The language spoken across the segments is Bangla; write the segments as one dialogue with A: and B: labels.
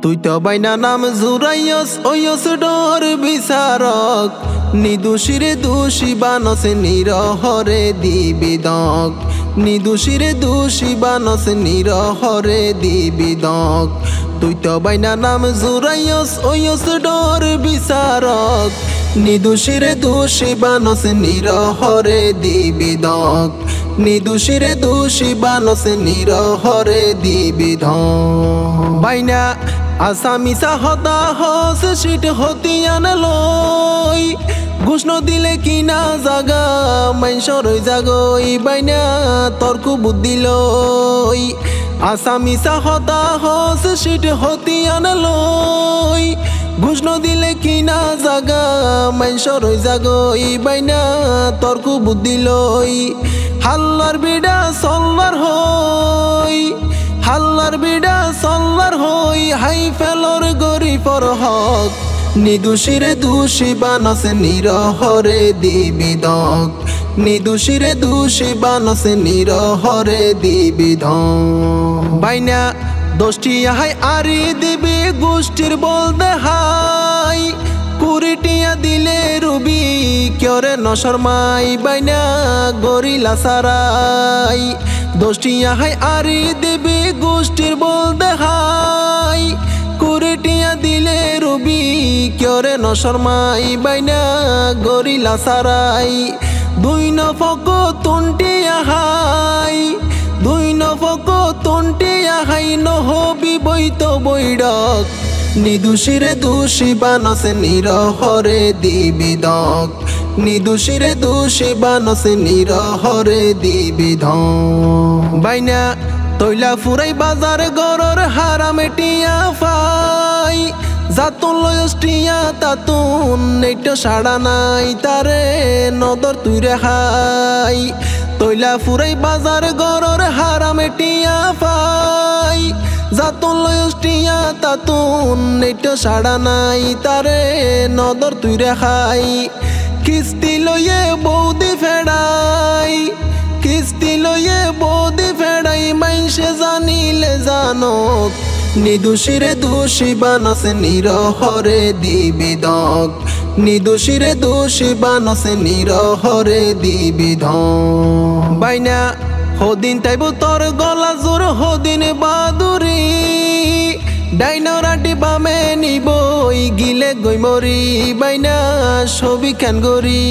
A: তুই তো বাইনা নাম জুরাইয়স ওয়স ডর বিচারক নিদোষীরে দোষী বানসে নিরহরে দিবিদক নিদোষীরে দোষী বানসে নিরহরে দিবিদক তুই তো বাইনা নাম জুরাইয়স ওয়স ডর বিচারক নিদোষীরে দোষী বানসে নিরহরে দিবিদক নিদোষীরে দোষী বানসে নিরহরে দিবিদক বাইনা আসামিসা হতা হস সিট হতিয়ান লই ঘুষ্ণ দিলে কিনা জাগা মাইনসরই জাগই বাইনা তর্ক বুদ্ধি লই আসামিসা হতা হস সিট হতিয়ান লই ঘুষ্ণ দিলে কিনা জাগা মাইনসরই জাগই বাইনা তর্ক বুদ্ধি লই হাল্লার বিড়া সল্লার হই হাল্লার বিড়া সল্লার হই হাই ফেলর গরিবর হক নিদোষীরে দোষী বানসে নিরহরে দিবিদক নিদোষীরে দোষী বানসে নিরহরে দিবিদক বাইনা দোষটি হাই আরি দিবি গোষ্ঠীর বল দেহাই কুড়িটিয়া দিলে রুবি কিয়রে নশরমাই বাইনা গরিলা সারাই দোষটিয়া হাই আরি দেবে গোষ্ঠীর বল দেহাই কুড়িটিয়া দিলে রুবি কিয়রে নশরমাই বাইনা গরিলা সারাই দুই নফক তুনটিয়া হাই দুই নফক তুনটিয়া হাই নহবি বইত বৈডক নিদোষীরে দোষী বানসে নিরহরে দিবিদক নিদোষীরে দোষী বানসে নিরহরে দিবিদক বাইনা তৈলা ফুরাই বাজার গরর হারামে টিয়া ফাই জাতুন লয়ষ্টিয়া তাতুন নেট সাড়া নাই তারে নদর তুই রেহাই তৈলা ফুরাই বাজার গরর হারামে টিয়া ফাই জাতুন লয়ষ্টিয়া তাতুন নেট সাড়া নাই তারে নদর তুই রেহাই কিস্তি লয়ে বৌদি ফেড়াই কিস্তি লয়ে বৌদি ফেড়াই মাইসে জানিলে জানক নিদোষীরে দোষী বানসে নিরহরে দিবিদক নিদোষীরে দোষী বানসে নিরহরে দিবিদক বাইনা হদিন তাইব তোর গলা জোর হদিন বাদুরি ডাইনরাটি বামে নিবই গিলে গই মরি বাইনা ছবি খান গরি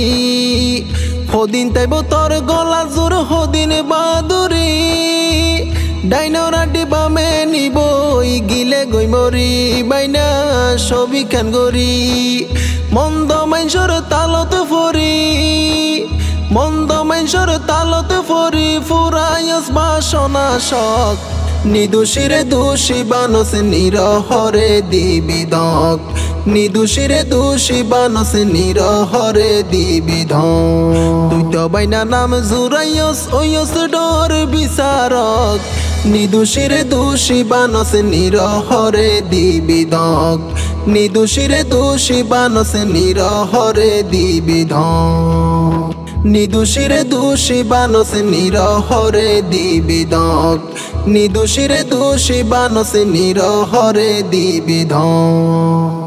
A: হদিন তাইব তোর গলা জোর হদিন বাদুরি ডাইনরাটি বামে নিবই গিলে গই মরি বাইনা ছবি খান গরি মন্দ মাইনসর তালত ফরি মন্দ মাইনসর তালত ফরি ফুরায়স বাসনা শখ নিদোষীরে দোষী বানসে নিরহরে দিবিদক নিদোষীরে দোষী বানসে নিরহরে দিবিদক তুই তো বাইনা নাম জুরাইয়স ওয়স ডর বিচারক নিদোষীরে দোষী বানসে নিরহরে দিবিদক নিদোষীরে দোষী বানসে নিরহরে দিবিদক নিদোষীরে দোষী বানসে নিরহরে দিবিদক নিদোষীরে দোষী বানসে নিরহরে দিবিদক।